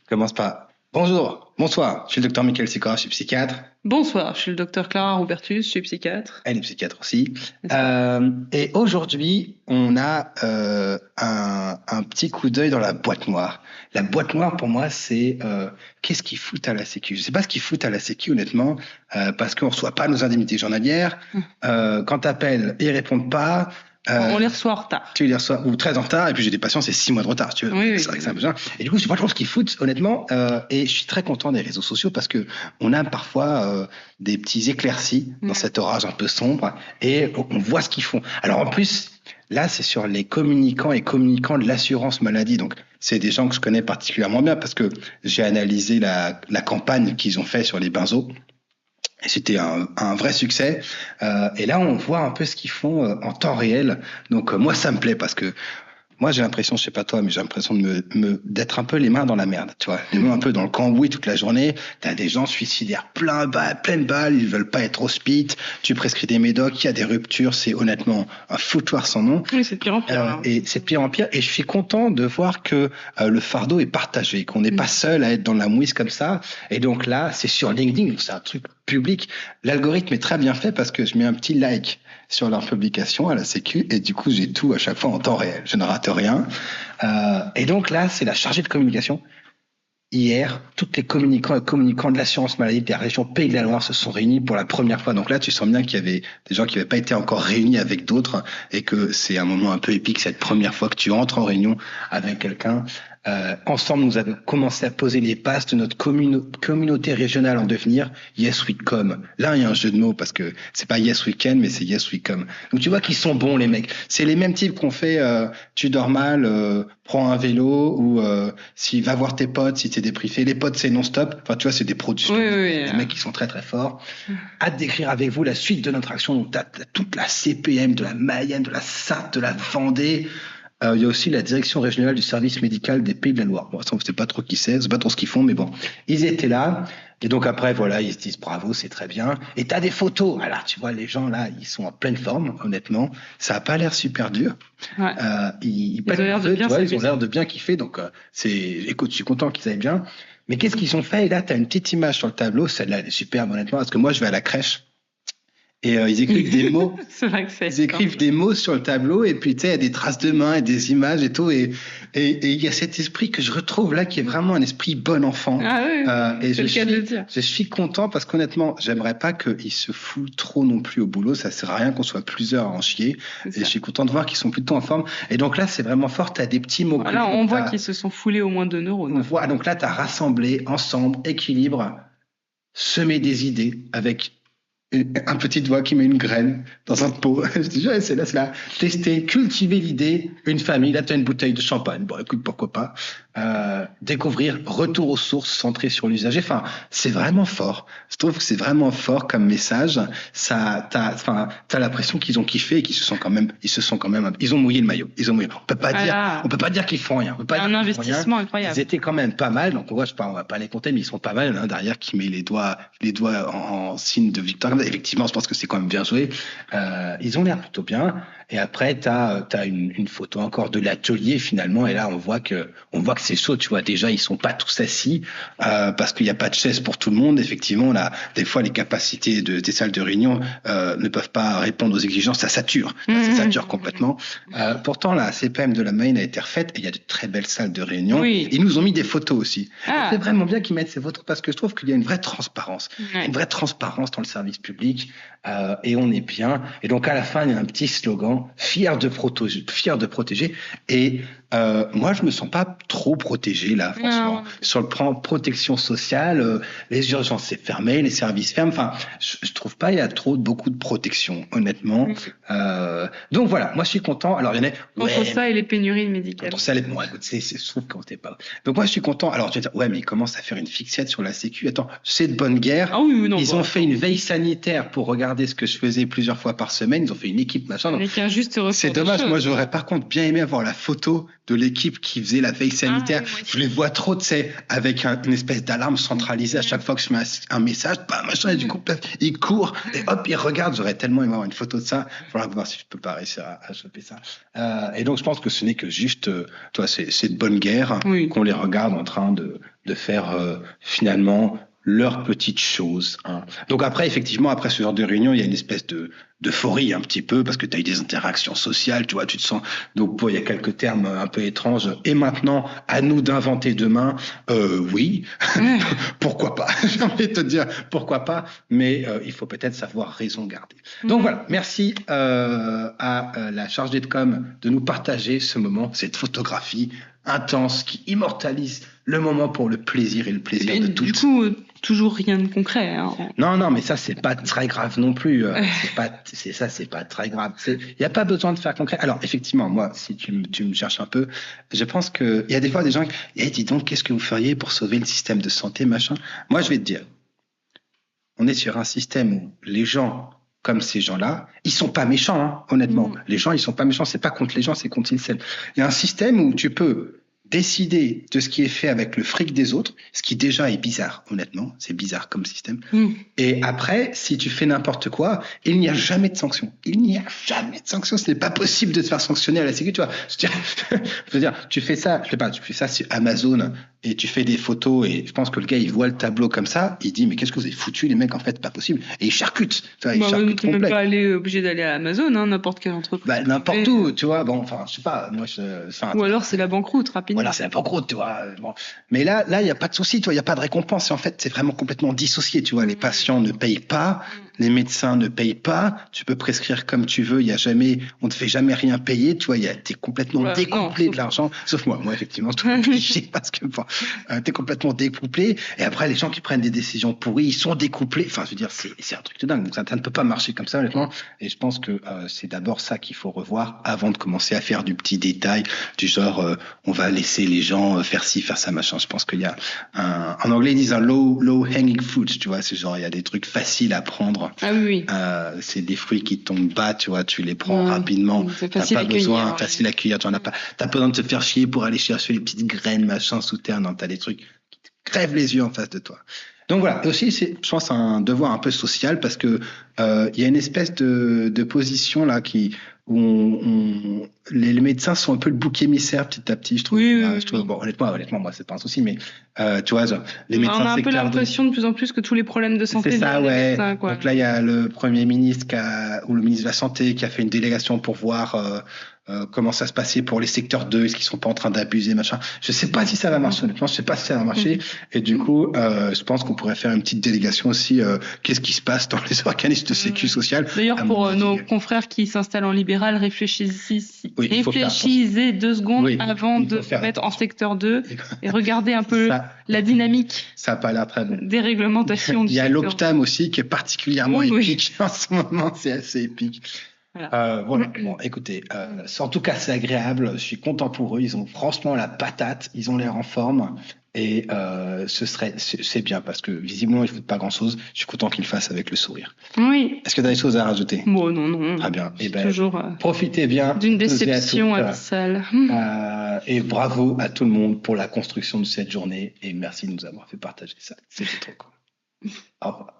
Commence par bonjour, bonsoir, je suis le docteur Michael Sikora, je suis psychiatre. Bonsoir, je suis le docteur Clara Robertus, je suis psychiatre. Elle est psychiatre aussi. Et aujourd'hui, on a un petit coup d'œil dans la boîte noire. La boîte noire, pour moi, c'est qu'est-ce qu'ils foutent à la Sécu. Je ne sais pas ce qu'ils foutent à la Sécu, honnêtement, parce qu'on ne reçoit pas nos indemnités journalières. Quand tu appelles, ils ne répondent pas. On les reçoit en retard. Tu les reçois ou très en retard, et puis j'ai des patients, c'est 6 mois de retard, tu veux. Oui, c'est vrai que c'est un peu ça. Et du coup, je sais pas trop ce qu'ils foutent, honnêtement, et je suis très content des réseaux sociaux parce que on a parfois des petits éclaircies dans cet orage un peu sombre, et on voit ce qu'ils font. Alors en plus, là, c'est sur les communicants et communicants de l'assurance maladie, donc c'est des gens que je connais particulièrement bien parce que j'ai analysé la campagne qu'ils ont fait sur les benzos. Et c'était un vrai succès. Et là, on voit un peu ce qu'ils font en temps réel. Donc, moi, ça me plaît parce que moi, j'ai l'impression, je sais pas toi, mais j'ai l'impression d'être un peu les mains dans la merde, tu vois. Les mains un peu dans le cambouis toute la journée. T'as des gens suicidaires pleines balles, ils veulent pas être hospice. Tu prescris des médocs, il y a des ruptures. C'est honnêtement un foutoir sans nom. Oui, c'est de pire en pire. Et c'est de pire en pire. Et je suis content de voir que le fardeau est partagé, qu'on n'est pas seul à être dans la mouise comme ça. Et donc là, c'est sur LinkedIn, c'est un truc public. L'algorithme est très bien fait parce que je mets un petit like sur leur publication à la Sécu et du coup j'ai tout à chaque fois en temps réel, je ne rate rien. Et donc là c'est la chargée de communication. Hier, toutes les communicants et communicants de l'assurance maladie de la région Pays de la Loire se sont réunis pour la première fois. Donc là, tu sens bien qu'il y avait des gens qui n'avaient pas été encore réunis avec d'autres et que c'est un moment un peu épique, cette première fois que tu entres en réunion avec quelqu'un. Ensemble, nous avons commencé à poser les bases de notre communauté régionale en devenir. Yes, we come. Là, il y a un jeu de mots parce que c'est pas yes, we can, mais c'est yes, we come. Donc, tu vois qu'ils sont bons, les mecs. C'est les mêmes types qu'on fait tu dors mal, prends un vélo ou s'il va voir tes potes, si t'es débriefé. Les potes, c'est non-stop. Enfin, tu vois, c'est des pros du sport. Les mecs qui sont très, très forts. Hâte d'écrire avec vous la suite de notre action. Donc, t'as toute la CPM, de la Mayenne, de la Sarthe, de la Vendée. Il y a aussi la direction régionale du service médical des Pays de la Loire. Bon, ça, on ne sait pas trop qui c'est pas trop ce qu'ils font, mais bon, ils étaient là. Et donc après, voilà, ils se disent bravo, c'est très bien. Et t'as des photos. Alors, tu vois, les gens là, ils sont en pleine forme, honnêtement. Ça a pas l'air super dur. Ouais. Ils ont l'air de bien ils ont l'air de bien kiffer. Donc, écoute, je suis content qu'ils aillent bien. Mais qu'est-ce qu'ils ont fait? Et là, t'as une petite image sur le tableau. Celle-là, elle est superbe, honnêtement, parce que moi, je vais à la crèche. Et ils écrivent des mots. C'est vrai que c'est. Ils écrivent des mots sur le tableau et puis tu sais, il y a des traces de mains et des images et tout. Et il y a cet esprit que je retrouve là qui est vraiment un esprit bon enfant. Ah oui, et c'est le cas de le dire. Je suis content parce qu'honnêtement, j'aimerais pas qu'ils se foutent trop non plus au boulot. Ça sert à rien qu'on soit plusieurs à en chier. Et je suis content de voir qu'ils sont plutôt en forme. Et donc là, c'est vraiment fort. Tu as des petits mots. Voilà, on voit qu'ils se sont foulés au moins de neurones. On voit. Donc là, tu as rassemblé ensemble, équilibre, semer des idées avec un petit doigt qui met une graine dans un pot. Je dis, ouais, c'est là. Tester, cultiver l'idée, une famille. Là, tu as une bouteille de champagne. Bon, écoute, pourquoi pas. Découvrir, retour aux sources, centré sur l'usager. Enfin, c'est vraiment fort. Je trouve que c'est vraiment fort comme message. T'as l'impression qu'ils ont kiffé et qu'ils se sont quand même, ils ont mouillé le maillot. On peut pas dire qu'ils font rien. On peut pas un investissement incroyable. Ils étaient quand même pas mal. Donc, on va pas les compter, mais ils sont pas mal. L'un derrière qui met les doigts en signe de victoire. Effectivement, je pense que c'est quand même bien joué. Ils ont l'air plutôt bien. Et après, t'as une photo encore de l'atelier finalement. Et là, on voit que c'est chaud. Tu vois, déjà, ils sont pas tous assis parce qu'il n'y a pas de chaise pour tout le monde. Effectivement, là, des fois, les capacités des salles de réunion ne peuvent pas répondre aux exigences. Ça sature. Ça sature complètement. Pourtant, la CPM de la Mayenne a été refaite et il y a de très belles salles de réunion. Oui. Ils nous ont mis des photos aussi. C'est vraiment bien qu'ils mettent ces photos parce que je trouve qu'il y a une vraie transparence. Une vraie transparence dans le service public. Et on est bien. Et donc, à la fin, il y a un petit slogan, fier de protéger. Et moi, je me sens pas trop protégé, là, franchement. Sur le plan protection sociale, les urgences, c'est fermé, les services ferment. Enfin, je trouve pas il y a beaucoup de protection, honnêtement. Donc, voilà, moi, je suis content. Alors, il y en a... Entre ça et les pénuries médicales. Entre ça, bon, écoute, je trouve qu'on t'est pas... Donc, moi, je suis content. Alors, tu vas dire, ouais, mais ils commencent à faire une fixette sur la Sécu. Attends, c'est de bonne guerre. Ah oui, non, ils ont fait une veille sanitaire pour regarder ce que je faisais plusieurs fois par semaine. Ils ont fait une équipe, machin. Donc, avec un juste retour c'est dommage. Moi, j'aurais par contre bien aimé avoir la photo de l'équipe qui faisait la veille sanitaire. oui, Je les vois trop, tu sais, avec une espèce d'alarme centralisée à chaque fois que je mets un message, bah, machin, et du coup, ils courent, et hop, ils regardent. J'aurais tellement aimé avoir une photo de ça. Il faudra voir si je peux pas réussir à choper ça. Et donc, je pense que ce n'est que juste, toi, c'est de bonne guerre qu'on les regarde en train de faire finalement leurs petites choses. Hein. Donc après, effectivement, après ce genre de réunion, il y a une espèce d'euphorie un petit peu parce que tu as eu des interactions sociales, tu vois, tu te sens. Donc il y a quelques termes un peu étranges. Et maintenant, à nous d'inventer demain. Oui, pourquoi pas. J'ai envie de te dire pourquoi pas, mais il faut peut-être savoir raison garder. Donc voilà, merci à la chargée de com de nous partager ce moment, cette photographie intense qui immortalise le moment pour le plaisir et le plaisir de toutes. Du coup, toujours rien de concret. Hein. Non, mais ça, c'est pas très grave non plus. C'est pas très grave. Il n'y a pas besoin de faire concret. Alors, effectivement, moi, si tu me cherches un peu, je pense qu'il y a des fois des gens qui dis donc, qu'est-ce que vous feriez pour sauver le système de santé, machin. Moi, je vais te dire, on est sur un système où les gens, comme ces gens-là, ils sont pas méchants, hein, honnêtement. Les gens, ils sont pas méchants. C'est pas contre les gens, c'est contre le système. Il y a un système où tu peux décider de ce qui est fait avec le fric des autres, ce qui déjà est bizarre, honnêtement. C'est bizarre comme système. Et après, si tu fais n'importe quoi, il n'y a jamais de sanction. Il n'y a jamais de sanction. Ce n'est pas possible de te faire sanctionner à la sécu, tu vois. Je veux dire, tu fais ça, je sais pas, tu fais ça sur Amazon et tu fais des photos et je pense que le gars, il voit le tableau comme ça, il dit, mais qu'est-ce que vous avez foutu, les mecs, en fait, pas possible. Et il charcute. Tu vois, il charcute complet. Même pas obligé d'aller à Amazon, hein, n'importe quelle entreprise. Bah, n'importe où, tu vois. Bon, enfin, je sais pas, moi, ou alors c'est la banqueroute, rapidement. Voilà, c'est la banqueroute, tu vois. Bon. Mais là, il n'y a pas de souci, tu vois, il n'y a pas de récompense. Et en fait, c'est vraiment complètement dissocié, tu vois. Les patients ne payent pas, les médecins ne payent pas, tu peux prescrire comme tu veux, on te fait jamais rien payer, tu vois, t'es complètement découplé de l'argent. Sauf moi, effectivement, je suis obligé parce que t'es complètement découplé. Et après, les gens qui prennent des décisions pourries, ils sont découplés. Enfin, je veux dire, c'est un truc de dingue. Donc, ça ne peut pas marcher comme ça, honnêtement. Et je pense que c'est d'abord ça qu'il faut revoir avant de commencer à faire du petit détail, du genre, on va laisser les gens faire ci, faire ça, machin. Je pense qu'il y a en anglais, ils disent un low hanging fruit, tu vois. C'est genre, il y a des trucs faciles à prendre. Ah oui. C'est des fruits qui tombent bas, tu vois, tu les prends rapidement. C'est facile à cueillir. Facile à cueillir. Tu n'as pas besoin de te faire chier pour aller chercher les petites graines, machin, sous terre. Non, t'as des trucs qui te crèvent les yeux en face de toi. Donc voilà. Et aussi, je pense, un devoir un peu social parce que il y a une espèce de position là où les médecins sont un peu le bouc émissaire petit à petit, je trouve. Je trouve bon, honnêtement, moi, c'est pas un souci, mais tu vois, genre, les médecins. On a un peu l'impression de plus en plus que tous les problèmes de santé. C'est ça, ouais. Médecins, quoi. Donc là, il y a le Premier ministre ou le ministre de la Santé qui a fait une délégation pour voir comment ça se passait pour les secteurs 2, est-ce qu'ils sont pas en train d'abuser, machin. Je sais pas si ça va marcher, honnêtement, je sais pas si ça va marcher. Et du coup, je pense qu'on pourrait faire une petite délégation aussi. Qu'est-ce qui se passe dans les organismes de sécu sociale? D'ailleurs, pour nos confrères qui s'installent en libéral, réfléchissez 2 secondes avant de mettre en secteur 2 et regardez un peu la dynamique. Ça n'a pas l'air très bon. Des réglementations. Il y a l'Optam aussi qui est particulièrement épique en ce moment, c'est assez épique. Voilà. Bon, écoutez, en tout cas, c'est agréable. Je suis content pour eux. Ils ont franchement la patate. Ils ont l'air en forme. Et c'est bien parce que visiblement, ils ne foutent pas grand-chose. Je suis content qu'ils le fassent avec le sourire. Oui. Est-ce que tu as des choses à rajouter? Bon, non. Très bien. Toujours profitez bien. D'une déception abyssale. Et bravo à tout le monde pour la construction de cette journée. Et merci de nous avoir fait partager ça. C'était trop cool. Au revoir.